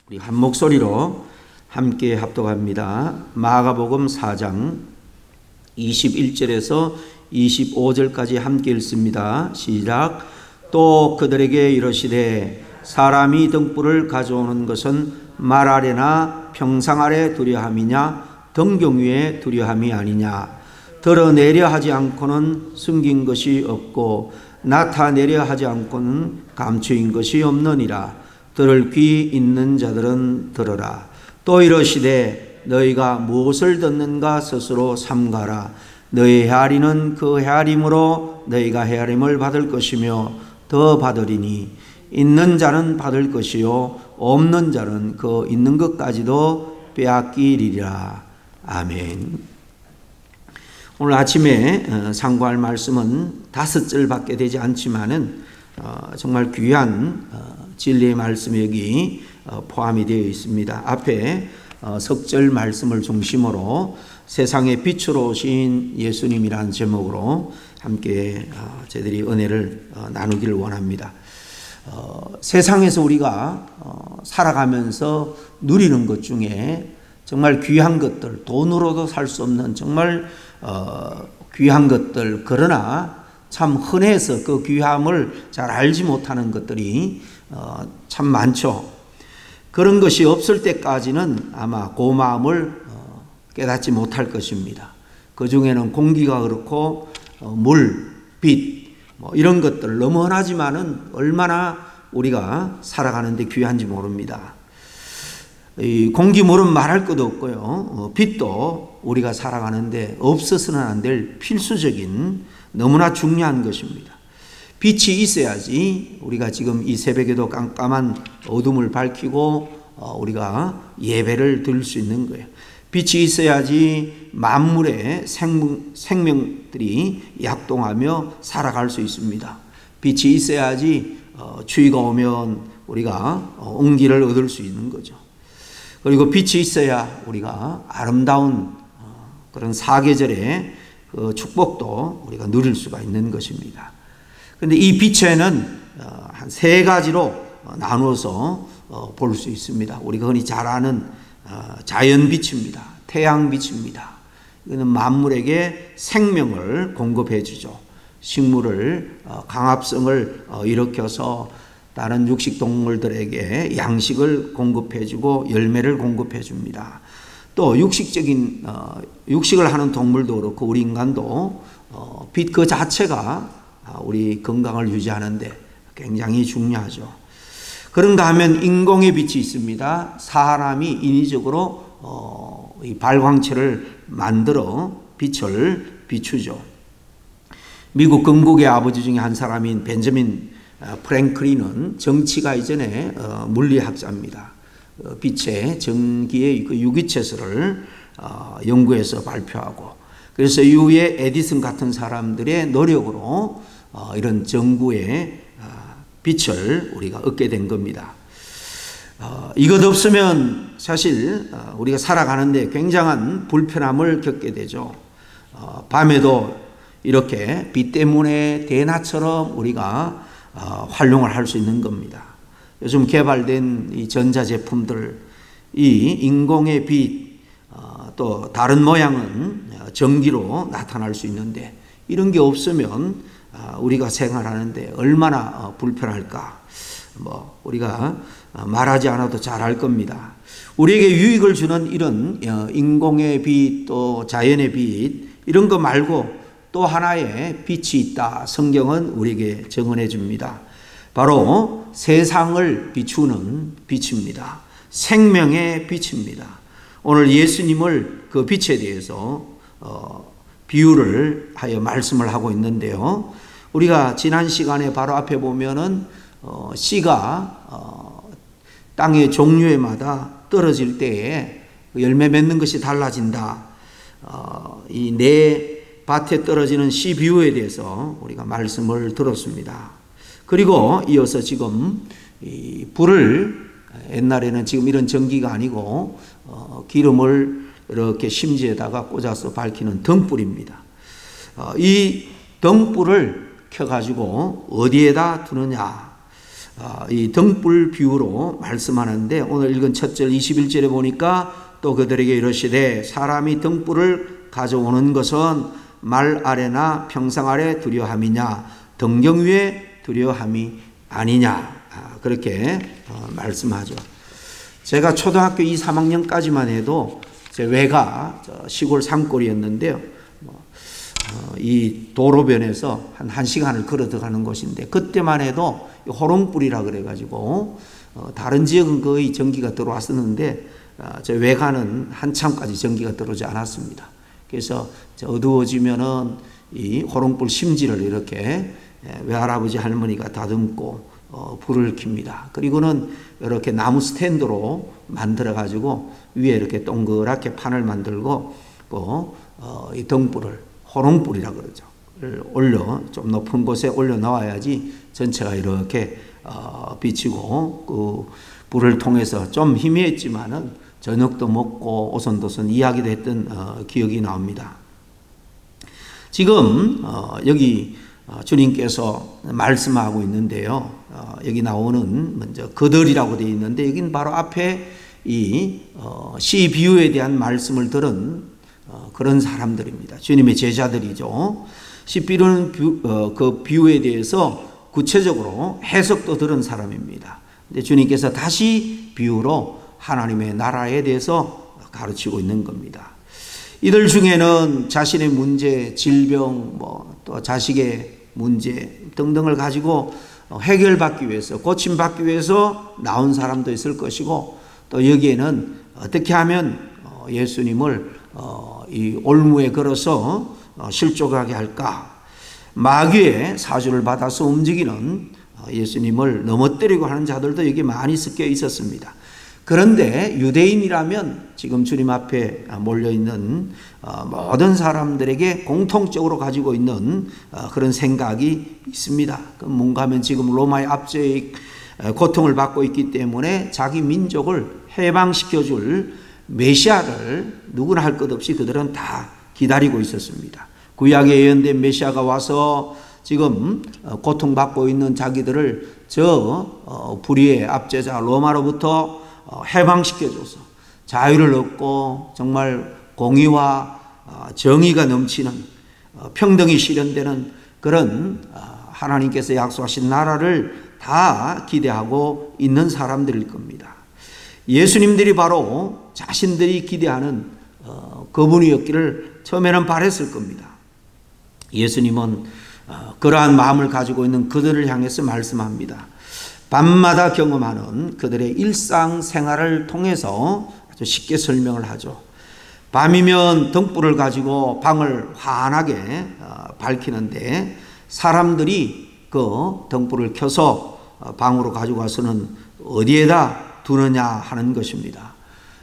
우리 한 목소리로 함께 합독합니다. 마가복음 4장 21절에서 25절까지 함께 읽습니다. 시작. 또 그들에게 이르시되 사람이 등불을 가져오는 것은 말 아래나 평상 아래 두려함이냐 등경 위에 두려함이 아니냐. 드러내려 하지 않고는 숨긴 것이 없고 나타내려 하지 않고는 감추인 것이 없느니라. 들을 귀 있는 자들은 들으라. 또 이러시되 너희가 무엇을 듣는가 스스로 삼가라. 너희 헤아리는 그 헤아림으로 너희가 헤아림을 받을 것이며 더 받으리니 있는 자는 받을 것이요 없는 자는 그 있는 것까지도 빼앗기리라. 아멘. 오늘 아침에 상고할 말씀은 5절밖에 되지 않지만은 정말 귀한 진리의 말씀이 여기 포함이 되어 있습니다. 앞에 석절 말씀을 중심으로 세상의 빛으로 오신 예수님이라는 제목으로 함께 저희들이 은혜를 나누기를 원합니다. 세상에서 우리가 살아가면서 누리는 것 중에 정말 귀한 것들, 돈으로도 살 수 없는 정말 귀한 것들, 그러나 참 흔해서 그 귀함을 잘 알지 못하는 것들이 참 많죠. 그런 것이 없을 때까지는 아마 그 마음을 깨닫지 못할 것입니다. 그 중에는 공기가 그렇고 물, 빛 이런 것들 너무 흔하지만은 얼마나 우리가 살아가는데 귀한지 모릅니다. 이 공기, 물은 말할 것도 없고요. 빛도 우리가 살아가는데 없어서는 안 될 필수적인 너무나 중요한 것입니다. 빛이 있어야지 우리가 지금 이 새벽에도 깜깜한 어둠을 밝히고 우리가 예배를 드릴 수 있는 거예요. 빛이 있어야지 만물의 생명들이 약동하며 살아갈 수 있습니다. 빛이 있어야지 추위가 오면 우리가 온기를 얻을 수 있는 거죠. 그리고 빛이 있어야 우리가 아름다운 그런 사계절의 그 축복도 우리가 누릴 수가 있는 것입니다. 그런데 이 빛에는 한 3가지로 나누어서 볼 수 있습니다. 우리가 흔히 잘 아는 자연빛입니다. 태양빛입니다. 이거는 만물에게 생명을 공급해 주죠. 식물을 강합성을 일으켜서 다른 육식동물들에게 양식을 공급해 주고 열매를 공급해 줍니다. 또 육식을 하는 동물도 그렇고 우리 인간도 빛 그 자체가 우리 건강을 유지하는데 굉장히 중요하죠. 그런가 하면 인공의 빛이 있습니다. 사람이 인위적으로 이 발광체를 만들어 빛을 비추죠. 미국 건국의 아버지 중에 한 사람인 벤저민 프랭클린은 정치가 이전에 물리학자입니다. 빛의 전기의 그 유기체설을 연구해서 발표하고, 그래서 이후에 에디슨 같은 사람들의 노력으로 이런 전구의 빛을 우리가 얻게 된 겁니다. 이것 없으면 사실 우리가 살아가는데 굉장한 불편함을 겪게 되죠. 밤에도 이렇게 빛 때문에 대낮처럼 우리가 활용을 할 수 있는 겁니다. 요즘 개발된 이 전자제품들, 이 인공의 빛, 또 다른 모양은 전기로 나타날 수 있는데 이런 게 없으면 우리가 생활하는데 얼마나 불편할까. 우리가 말하지 않아도 잘 알 겁니다. 우리에게 유익을 주는 이런 인공의 빛, 또 자연의 빛, 이런 거 말고 또 하나의 빛이 있다. 성경은 우리에게 증언해 줍니다. 바로 세상을 비추는 빛입니다. 생명의 빛입니다. 오늘 예수님을 그 빛에 대해서 비유를 하여 말씀을 하고 있는데요. 우리가 지난 시간에 바로 앞에 보면은 씨가 땅의 종류에마다 떨어질 때에 열매 맺는 것이 달라진다. 이 내 밭에 떨어지는 씨 비유에 대해서 우리가 말씀을 들었습니다. 그리고 이어서 지금 이 불을, 옛날에는 지금 이런 전기가 아니고 기름을 이렇게 심지에다가 꽂아서 밝히는 등불입니다. 이 등불을 켜가지고 어디에다 두느냐. 이 등불 비유로 말씀하는데 오늘 읽은 첫 절 21절에 보니까 또 그들에게 이르시되 사람이 등불을 가져오는 것은 말 아래나 평상 아래 두려함이냐 등경 위에 두려함이 아니냐 그렇게 말씀하죠. 제가 초등학교 2, 3학년까지만 해도 제 외가 시골 산골이었는데요. 이 도로변에서 한 1시간을 걸어 들어가는 곳인데 그때만 해도 호롱불이라 그래가지고 다른 지역은 거의 전기가 들어왔었는데 제 외가는 한참까지 전기가 들어오지 않았습니다. 그래서 어두워지면은 이 호롱불 심지를 이렇게 외할아버지 할머니가 다듬고 불을 켭니다. 그리고는 이렇게 나무 스탠드로 만들어 가지고 위에 이렇게 동그랗게 판을 만들고 이 등불을 호롱불이라 그러죠. 올려 좀 높은 곳에 올려 놓아야지 전체가 이렇게 비치고 그 불을 통해서 좀 희미했지만은 저녁도 먹고 오손도손 이야기도 했던 기억이 나옵니다. 지금 여기 주님께서 말씀하고 있는데요. 여기 나오는 먼저 그들이라고 되어 있는데 여기는 바로 앞에 이 시 비유에 대한 말씀을 들은 그런 사람들입니다. 주님의 제자들이죠. 시 비유는 그 비유에 대해서 구체적으로 해석도 들은 사람입니다. 근데 주님께서 다시 비유로 하나님의 나라에 대해서 가르치고 있는 겁니다. 이들 중에는 자신의 문제, 질병, 또 자식의 문제 등등을 가지고 해결받기 위해서, 고침받기 위해서 나온 사람도 있을 것이고, 또 여기에는 어떻게 하면 예수님을 이 올무에 걸어서 실족하게 할까? 마귀의 사주를 받아서 움직이는 예수님을 넘어뜨리고 하는 자들도 여기 많이 섞여 있었습니다. 그런데 유대인이라면 지금 주님 앞에 몰려있는 모든 사람들에게 공통적으로 가지고 있는 그런 생각이 있습니다. 뭔가 하면 지금 로마의 압제의 고통을 받고 있기 때문에 자기 민족을 해방시켜줄 메시아를 누구나 할 것 없이 그들은 다 기다리고 있었습니다. 구약에 예언된 메시아가 와서 지금 고통받고 있는 자기들을 저 불의의 압제자 로마로부터 해방시켜줘서 자유를 얻고 정말 공의와 정의가 넘치는 평등이 실현되는 그런 하나님께서 약속하신 나라를 다 기대하고 있는 사람들일 겁니다. 예수님들이 바로 자신들이 기대하는 그분이었기를 처음에는 바랬을 겁니다. 예수님은 그러한 마음을 가지고 있는 그들을 향해서 말씀합니다. 밤마다 경험하는 그들의 일상생활을 통해서 아주 쉽게 설명을 하죠. 밤이면 등불을 가지고 방을 환하게 밝히는데 사람들이 그 등불을 켜서 방으로 가지고 와서는 어디에다 두느냐 하는 것입니다.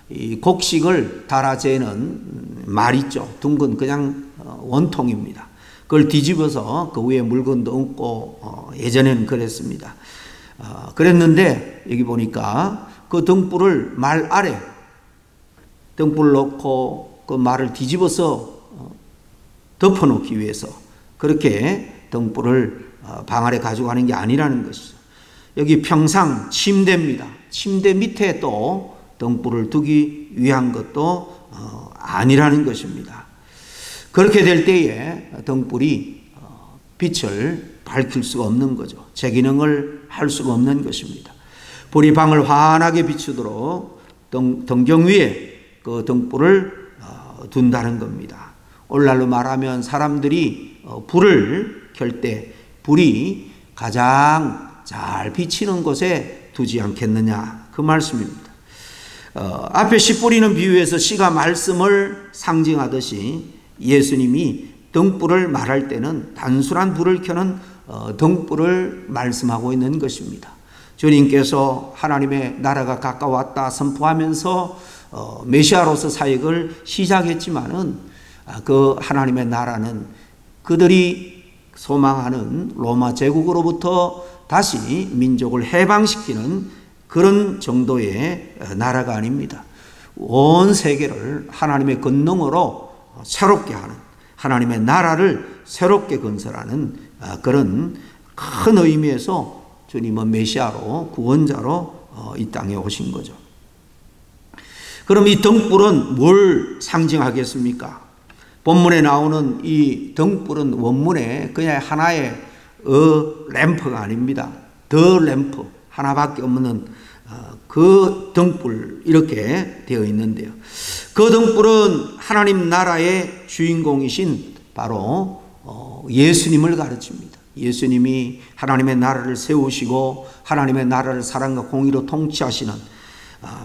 이 곡식을 달아재는 말 있죠. 둥근 그냥 원통입니다. 그걸 뒤집어서 그 위에 물건도 얹고 예전에는 그랬습니다. 그랬는데 여기 보니까 그 등불을 말 아래 등불 놓고 그 말을 뒤집어서 덮어놓기 위해서 그렇게 등불을 방 아래 가져가는 게 아니라는 것이죠. 여기 평상 침대입니다. 침대 밑에 또 등불을 두기 위한 것도 아니라는 것입니다. 그렇게 될 때에 등불이 빛을 밝힐 수가 없는 거죠. 제 기능을 할 수가 없는 것입니다. 불이 방을 환하게 비추도록 등경 위에 그 등불을 둔다는 겁니다. 오늘날로 말하면 사람들이 불을 켤 때 불이 가장 잘 비치는 곳에 두지 않겠느냐 그 말씀입니다. 앞에 씨 뿌리는 비유에서 씨가 말씀을 상징하듯이 예수님이 등불을 말할 때는 단순한 불을 켜는 등불을 말씀하고 있는 것입니다. 주님께서 하나님의 나라가 가까웠다 선포하면서 메시아로서 사역을 시작했지만은 그 하나님의 나라는 그들이 소망하는 로마 제국으로부터 다시 민족을 해방시키는 그런 정도의 나라가 아닙니다. 온 세계를 하나님의 권능으로 새롭게 하는 하나님의 나라를 새롭게 건설하는 그런 큰 의미에서 주님은 메시아로 구원자로 이 땅에 오신 거죠. 그럼 이 등불은 뭘 상징하겠습니까? 본문에 나오는 이 등불은 원문에 그냥 하나의 램프가 아닙니다. 더 램프 하나밖에 없는 그 등불 이렇게 되어 있는데요. 그 등불은 하나님 나라의 주인공이신 바로 예수님을 가르칩니다. 예수님이 하나님의 나라를 세우시고 하나님의 나라를 사랑과 공의로 통치하시는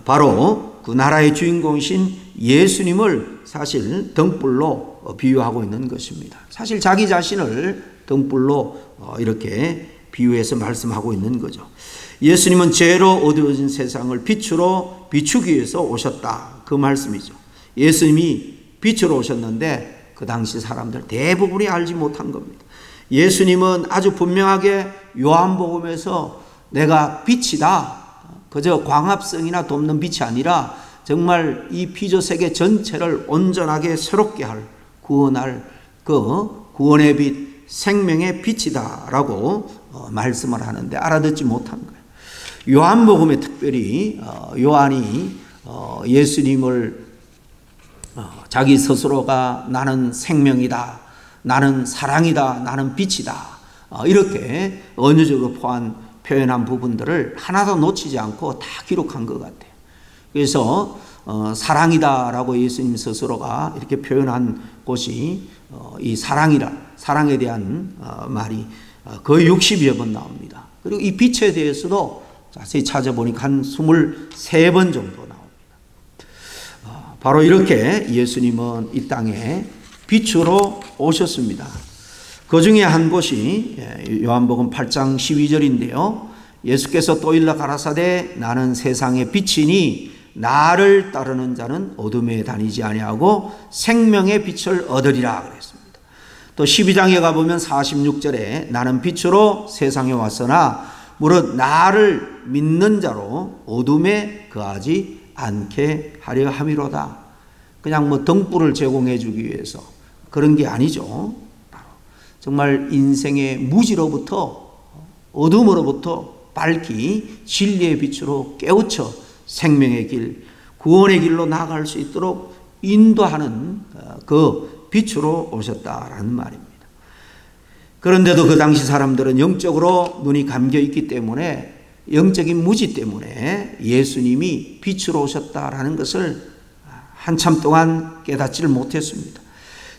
바로 그 나라의 주인공이신 예수님을 사실 등불로 비유하고 있는 것입니다. 사실 자기 자신을 등불로 이렇게 비유해서 말씀하고 있는 거죠. 예수님은 죄로 어두워진 세상을 빛으로 비추기 위해서 오셨다. 그 말씀이죠. 예수님이 빛으로 오셨는데 그 당시 사람들 대부분이 알지 못한 겁니다. 예수님은 아주 분명하게 요한복음에서 내가 빛이다. 그저 광합성이나 돕는 빛이 아니라 정말 이 피조 세계 전체를 온전하게 새롭게 할 구원할 그 구원의 빛, 생명의 빛이다라고 말씀을 하는데 알아듣지 못한 거예요. 요한복음에 특별히 요한이 예수님을 자기 스스로가 나는 생명이다, 나는 사랑이다, 나는 빛이다 이렇게 언어적으로 표현한 부분들을 하나도 놓치지 않고 다 기록한 것 같아요. 그래서 사랑이다라고 예수님 스스로가 이렇게 표현한 곳이 이 사랑에 대한 말이 거의 60여 번 나옵니다. 그리고 이 빛에 대해서도 자세히 찾아보니까 한 23번 정도 나옵니다. 바로 이렇게 예수님은 이 땅에 빛으로 오셨습니다. 그 중에 한 곳이 요한복음 8장 12절인데요. 예수께서 또 일러 가라사대 나는 세상의 빛이니 나를 따르는 자는 어둠에 다니지 아니하고 생명의 빛을 얻으리라 그랬습니다. 또 12장에 가보면 46절에 나는 빛으로 세상에 왔으나 무릇 나를 믿는 자로 어둠에 거하지 않게 하려 함이로다. 그냥 뭐 등불을 제공해 주기 위해서 그런 게 아니죠. 정말 인생의 무지로부터 어둠으로부터 밝히 진리의 빛으로 깨우쳐 생명의 길, 구원의 길로 나아갈 수 있도록 인도하는 그 빛으로 오셨다라는 말입니다. 그런데도 그 당시 사람들은 영적으로 눈이 감겨 있기 때문에 영적인 무지 때문에 예수님이 빛으로 오셨다라는 것을 한참 동안 깨닫지를 못했습니다.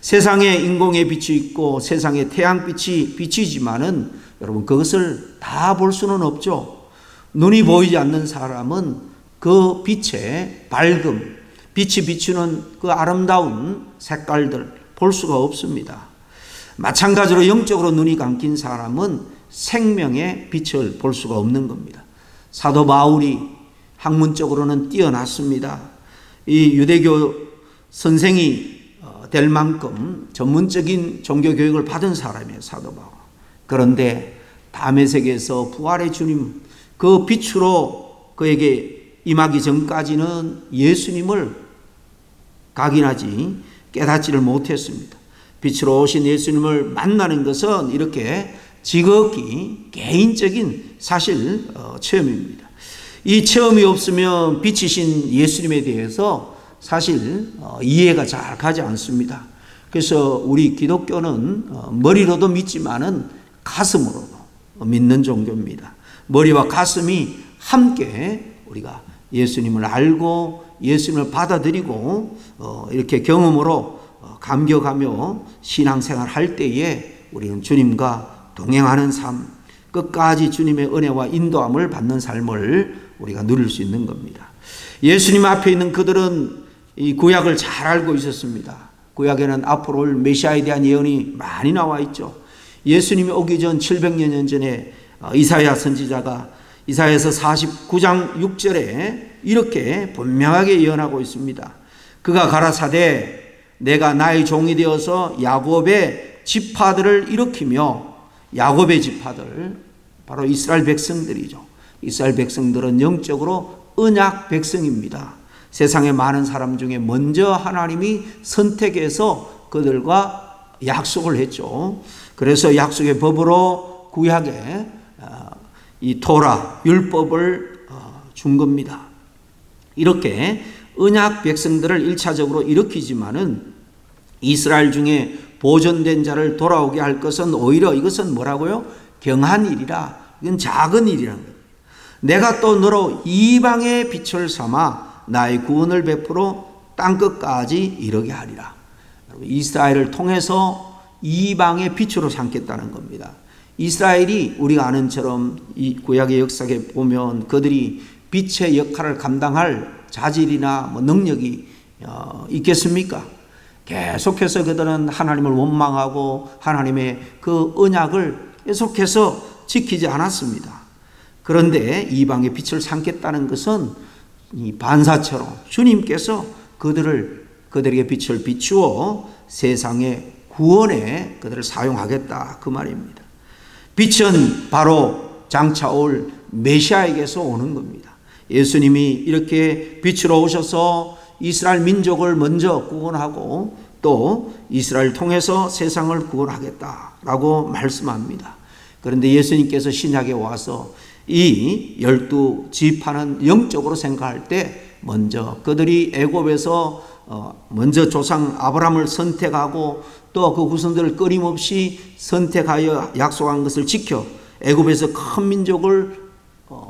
세상에 인공의 빛이 있고 세상에 태양빛이 비치지만은 여러분 그것을 다 볼 수는 없죠. 눈이 보이지 않는 사람은 그 빛의 밝음, 빛이 비추는 그 아름다운 색깔들 볼 수가 없습니다. 마찬가지로 영적으로 눈이 감긴 사람은 생명의 빛을 볼 수가 없는 겁니다. 사도 바울이 학문적으로는 뛰어났습니다. 이 유대교 선생이 될 만큼 전문적인 종교 교육을 받은 사람이에요, 사도 바울. 그런데 다메섹에서 부활의 주님 그 빛으로 그에게 임하기 전까지는 예수님을 각인하지 깨닫지를 못했습니다. 빛으로 오신 예수님을 만나는 것은 이렇게 지극히 개인적인 사실 체험입니다. 이 체험이 없으면 빛이신 예수님에 대해서 사실 이해가 잘 가지 않습니다. 그래서 우리 기독교는 머리로도 믿지만은 가슴으로도 믿는 종교입니다. 머리와 가슴이 함께 우리가 예수님을 알고 예수님을 받아들이고 이렇게 경험으로 감격하며 신앙생활 할 때에 우리는 주님과 동행하는 삶, 끝까지 주님의 은혜와 인도함을 받는 삶을 우리가 누릴 수 있는 겁니다. 예수님 앞에 있는 그들은 이 구약을 잘 알고 있었습니다. 구약에는 앞으로 올 메시아에 대한 예언이 많이 나와 있죠. 예수님이 오기 전 700여 년 전에 이사야 선지자가 이사야서 49장 6절에 이렇게 분명하게 예언하고 있습니다. 그가 가라사대 내가 나의 종이 되어서 야곱의 지파들을 일으키며 야곱의 지파들 바로 이스라엘 백성들이죠. 이스라엘 백성들은 영적으로 언약 백성입니다. 세상의 많은 사람 중에 먼저 하나님이 선택해서 그들과 약속을 했죠. 그래서 약속의 법으로 구약에 이 토라 율법을 준 겁니다. 이렇게 언약 백성들을 1차적으로 일으키지만은 이스라엘 중에 보존된 자를 돌아오게 할 것은 오히려 이것은 뭐라고요? 경한 일이라. 이건 작은 일이라는 거예요. 내가 또 너로 이방의 빛을 삼아 나의 구원을 베풀어 땅끝까지 이르게 하리라. 이스라엘을 통해서 이방의 빛으로 삼겠다는 겁니다. 이스라엘이 우리가 아는 처럼 이 구약의 역사에 보면 그들이 빛의 역할을 감당할 자질이나 능력이 있겠습니까? 계속해서 그들은 하나님을 원망하고 하나님의 그 언약을 계속해서 지키지 않았습니다. 그런데 이방의 빛을 삼겠다는 것은 이 반사처럼 주님께서 그들에게 빛을 비추어 세상의 구원에 그들을 사용하겠다 그 말입니다. 빛은 바로 장차 올 메시아에게서 오는 겁니다. 예수님이 이렇게 빛으로 오셔서 이스라엘 민족을 먼저 구원하고 또 이스라엘 통해서 세상을 구원하겠다라고 말씀합니다. 그런데 예수님께서 신약에 와서 이 12지파는 영적으로 생각할 때 먼저 그들이 애굽에서 먼저 조상 아브라함을 선택하고 또 그 후손들을 끊임없이 선택하여 약속한 것을 지켜 애굽에서 큰 민족을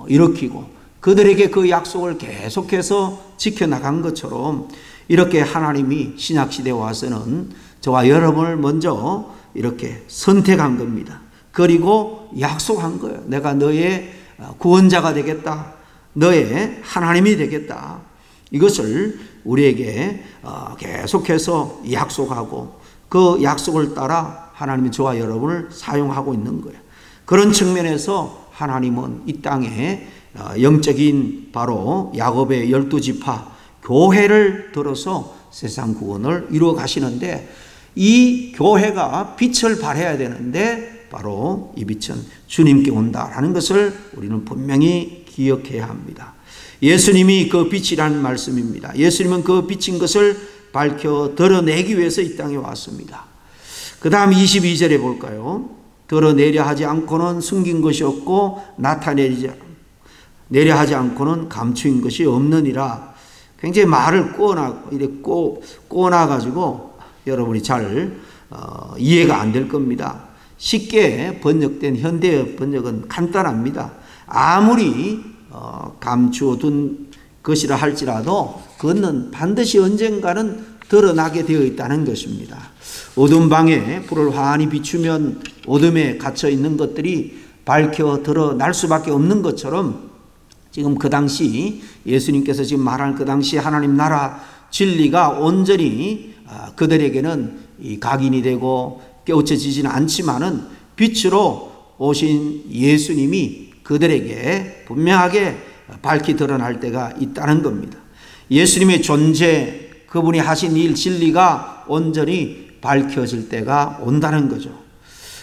일으키고 그들에게 그 약속을 계속해서 지켜나간 것처럼 이렇게 하나님이 신약시대에 와서는 저와 여러분을 먼저 이렇게 선택한 겁니다. 그리고 약속한 거예요. 내가 너의 구원자가 되겠다. 너의 하나님이 되겠다. 이것을 우리에게 계속해서 약속하고 그 약속을 따라 하나님이 저와 여러분을 사용하고 있는 거예요. 그런 측면에서 하나님은 이 땅에 영적인 바로 야곱의 12지파 교회를 들어서 세상 구원을 이루어 가시는데 이 교회가 빛을 발해야 되는데 바로 이 빛은 주님께 온다라는 것을 우리는 분명히 기억해야 합니다. 예수님이 그 빛이라는 말씀입니다. 예수님은 그 빛인 것을 밝혀 드러내기 위해서 이 땅에 왔습니다. 그 다음 22절에 볼까요? 드러내려 하지 않고는 숨긴 것이 없고 나타내려 하지 않고는 감추인 것이 없느니라. 굉장히 말을 꼬나가지고 여러분이 잘 이해가 안 될 겁니다. 쉽게 번역된 현대 번역은 간단합니다. 아무리 감추어둔 것이라 할지라도 그것은 반드시 언젠가는 드러나게 되어 있다는 것입니다. 어두운 방에 불을 환히 비추면 어둠에 갇혀 있는 것들이 밝혀 드러날 수밖에 없는 것처럼 지금 그 당시 예수님께서 지금 말하는 그 당시 하나님 나라 진리가 온전히 그들에게는 각인이 되고 깨우쳐지지는 않지만은 빛으로 오신 예수님이 그들에게 분명하게 밝히 드러날 때가 있다는 겁니다. 예수님의 존재, 그분이 하신 일, 진리가 온전히 밝혀질 때가 온다는 거죠.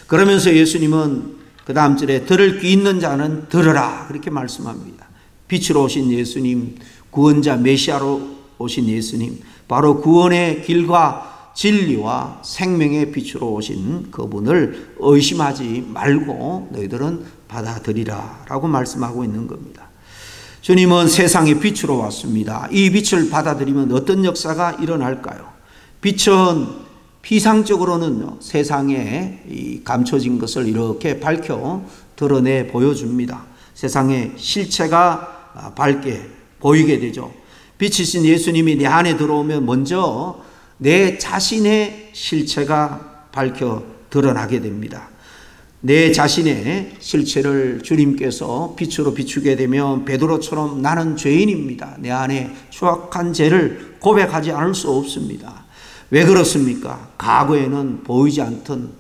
그러면서 예수님은 그 다음 절에 들을 귀 있는 자는 들으라 그렇게 말씀합니다. 빛으로 오신 예수님, 구원자 메시아로 오신 예수님, 바로 구원의 길과 진리와 생명의 빛으로 오신 그분을 의심하지 말고 너희들은 받아들이라 라고 말씀하고 있는 겁니다. 주님은 세상의 빛으로 왔습니다. 이 빛을 받아들이면 어떤 역사가 일어날까요? 빛은 피상적으로는 세상에 이 감춰진 것을 이렇게 밝혀 드러내 보여줍니다. 세상의 실체가 밝게 보이게 되죠. 빛이신 예수님이 내 안에 들어오면 먼저 내 자신의 실체가 밝혀 드러나게 됩니다. 내 자신의 실체를 주님께서 빛으로 비추게 되면 베드로처럼 나는 죄인입니다. 내 안에 추악한 죄를 고백하지 않을 수 없습니다. 왜 그렇습니까? 과거에는 보이지 않던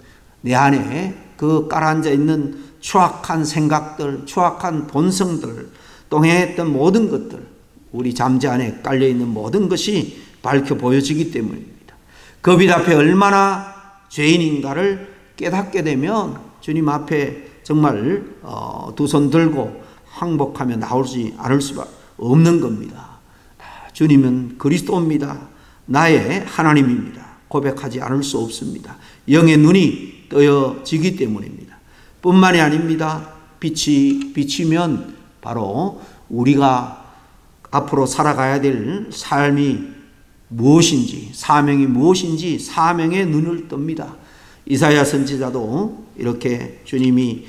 내 안에 그 깔아앉아 있는 추악한 생각들, 추악한 본성들, 또 행했던 모든 것들, 우리 잠재 안에 깔려있는 모든 것이 밝혀 보여지기 때문입니다. 그 빛 앞에 얼마나 죄인인가를 깨닫게 되면 주님 앞에 정말 두 손 들고 항복하며 나오지 않을 수밖에 없는 겁니다. 주님은 그리스도입니다. 나의 하나님입니다. 고백하지 않을 수 없습니다. 영의 눈이 떠여지기 때문입니다. 뿐만이 아닙니다. 빛이 비치면 바로 우리가 앞으로 살아가야 될 삶이 무엇인지, 사명이 무엇인지 사명의 눈을 뜹니다. 이사야 선지자도 이렇게 주님이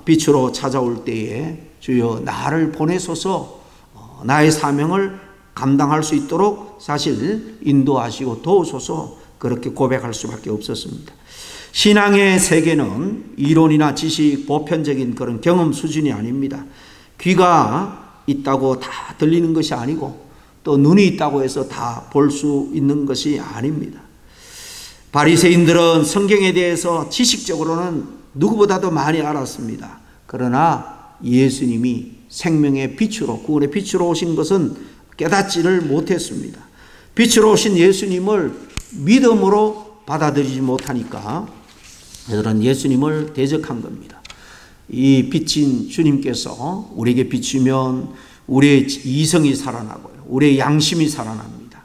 빛으로 찾아올 때에 주여 나를 보내소서 나의 사명을 감당할 수 있도록 사실 인도하시고 도우소서 그렇게 고백할 수밖에 없었습니다. 신앙의 세계는 이론이나 지식, 보편적인 그런 경험 수준이 아닙니다. 귀가 있다고 다 들리는 것이 아니고 또 눈이 있다고 해서 다 볼 수 있는 것이 아닙니다. 바리새인들은 성경에 대해서 지식적으로는 누구보다도 많이 알았습니다. 그러나 예수님이 생명의 빛으로, 구원의 빛으로 오신 것은 깨닫지를 못했습니다. 빛으로 오신 예수님을 믿음으로 받아들이지 못하니까 그들은 예수님을 대적한 겁니다. 이 빛인 주님께서 우리에게 비추면 우리의 이성이 살아나고요, 우리의 양심이 살아납니다.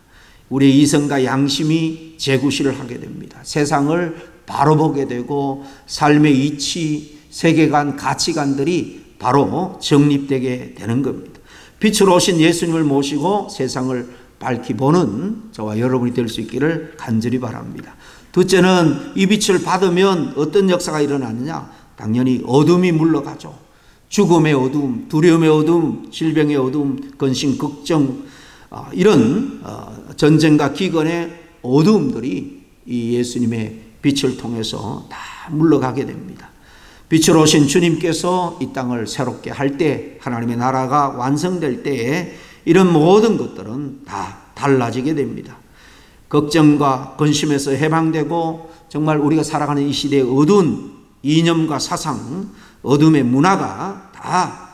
우리의 이성과 양심이 재구실을 하게 됩니다. 세상을 바로 보게 되고 삶의 이치, 세계관, 가치관들이 바로 정립되게 되는 겁니다. 빛으로 오신 예수님을 모시고 세상을 밝히 보는 저와 여러분이 될 수 있기를 간절히 바랍니다. 둘째는 이 빛을 받으면 어떤 역사가 일어나느냐? 당연히 어둠이 물러가죠. 죽음의 어둠, 두려움의 어둠, 질병의 어둠, 근심, 걱정, 이런 전쟁과 기근의 어둠들이 이 예수님의 빛을 통해서 다 물러가게 됩니다. 빛으로 오신 주님께서 이 땅을 새롭게 할 때, 하나님의 나라가 완성될 때에 이런 모든 것들은 다 달라지게 됩니다. 걱정과 근심에서 해방되고 정말 우리가 살아가는 이 시대의 어두운 이념과 사상, 어둠의 문화가 다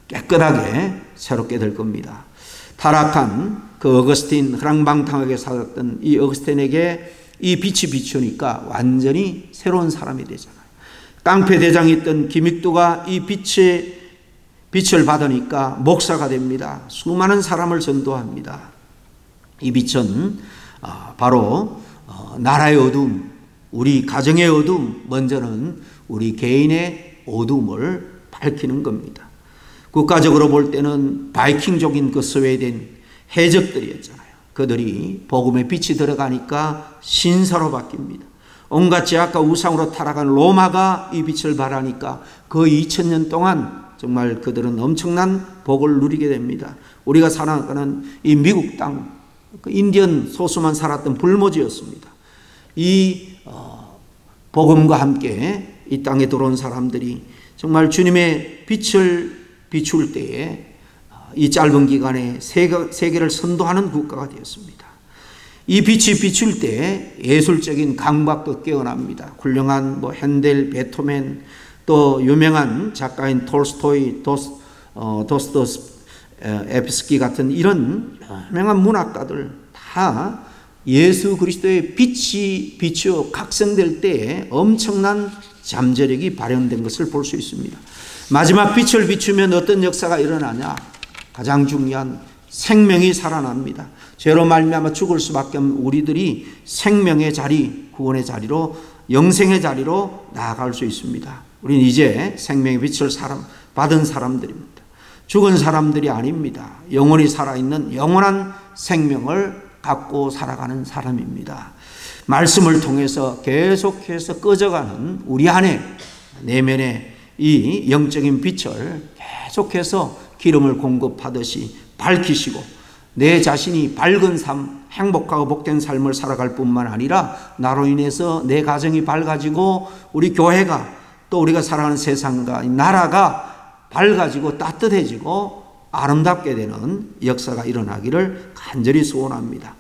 깨끗하게 새롭게 될 겁니다. 타락한 그 어거스틴, 허랑방탕하게 살았던 이 어거스틴에게 이 빛이 비추니까 완전히 새로운 사람이 되잖아요. 깡패대장이 있던 김익두가 이 빛을 받으니까 목사가 됩니다. 수많은 사람을 전도합니다. 이 빛은 바로 나라의 어둠, 우리 가정의 어둠, 먼저는 우리 개인의 어둠을 밝히는 겁니다. 국가적으로 볼 때는 바이킹족인 그 스웨덴 해적들이었잖아요. 그들이 복음의 빛이 들어가니까 신사로 바뀝니다. 온갖 제약과 우상으로 타락한 로마가 이 빛을 발하니까 그 2000년 동안 정말 그들은 엄청난 복을 누리게 됩니다. 우리가 살아가는 이 미국 땅, 그 인디언 소수만 살았던 불모지였습니다. 이 복음과 함께 이 땅에 들어온 사람들이 정말 주님의 빛을 비출 때에 이 짧은 기간에 세계를 선도하는 국가가 되었습니다. 이 빛이 비출 때 예술적인 감각도 깨어납니다. 훌륭한 핸델, 베토벤, 또 유명한 작가인 톨스토이, 도스토옙스키 같은 이런 유명한 문학가들 다 예수 그리스도의 빛이 비추어 각성될 때에 엄청난 잠재력이 발현된 것을 볼 수 있습니다. 마지막 빛을 비추면 어떤 역사가 일어나냐? 가장 중요한 생명이 살아납니다. 죄로 말미암아 죽을 수밖에 없는 우리들이 생명의 자리, 구원의 자리로, 영생의 자리로 나아갈 수 있습니다. 우리는 이제 생명의 빛을 받은 사람들입니다. 죽은 사람들이 아닙니다. 영원히 살아있는 영원한 생명을 갖고 살아가는 사람입니다. 말씀을 통해서 계속해서 꺼져가는 우리 안에 내면의 이 영적인 빛을 계속해서 기름을 공급하듯이 밝히시고 내 자신이 밝은 삶, 행복하고 복된 삶을 살아갈 뿐만 아니라 나로 인해서 내 가정이 밝아지고 우리 교회가 또 우리가 살아가는 세상과 나라가 밝아지고 따뜻해지고 아름답게 되는 역사가 일어나기를 간절히 소원합니다.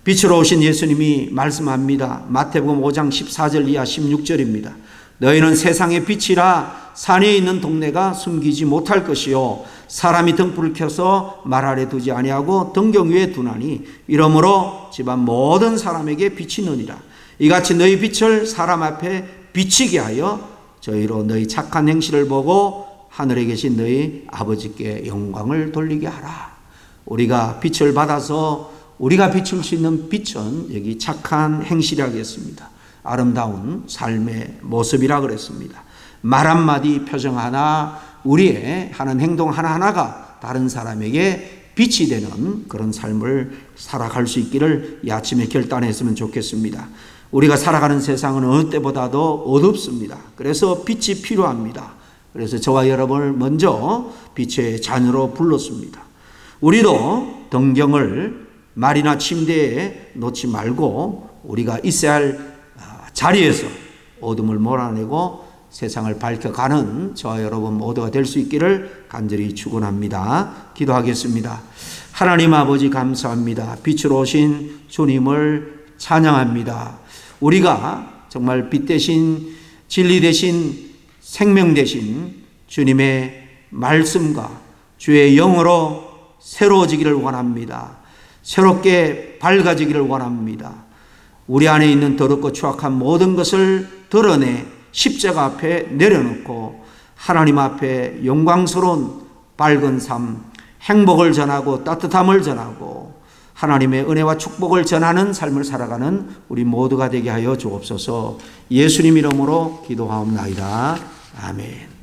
빛으로 오신 예수님이 말씀합니다. 마태복음 5장 14절 이하 16절입니다. 너희는 세상의 빛이라 산에 있는 동네가 숨기지 못할 것이요 사람이 등불을 켜서 말 아래 두지 아니하고 등경 위에 두나니 이러므로 집안 모든 사람에게 빛이 느니라. 이같이 너희 빛을 사람 앞에 비치게 하여 저희로 너희 착한 행실을 보고 하늘에 계신 너희 아버지께 영광을 돌리게 하라. 우리가 빛을 받아서 우리가 비출 수 있는 빛은 여기 착한 행실이라겠습니다. 아름다운 삶의 모습이라 그랬습니다. 말 한마디, 표정 하나, 우리의 하는 행동 하나하나가 다른 사람에게 빛이 되는 그런 삶을 살아갈 수 있기를 이 아침에 결단했으면 좋겠습니다. 우리가 살아가는 세상은 어느 때보다도 어둡습니다. 그래서 빛이 필요합니다. 그래서 저와 여러분을 먼저 빛의 자녀로 불렀습니다. 우리도 등경을 말이나 침대에 놓지 말고 우리가 있어야 할 자리에서 어둠을 몰아내고 세상을 밝혀가는 저와 여러분 모두가 될 수 있기를 간절히 축원합니다. 기도하겠습니다. 하나님 아버지 감사합니다. 빛으로 오신 주님을 찬양합니다. 우리가 정말 빛 대신 진리 대신 생명 대신 주님의 말씀과 주의 영으로 새로워지기를 원합니다. 새롭게 밝아지기를 원합니다. 우리 안에 있는 더럽고 추악한 모든 것을 드러내 십자가 앞에 내려놓고 하나님 앞에 영광스러운 밝은 삶, 행복을 전하고 따뜻함을 전하고 하나님의 은혜와 축복을 전하는 삶을 살아가는 우리 모두가 되게 하여 주옵소서. 예수님 이름으로 기도하옵나이다. 아멘.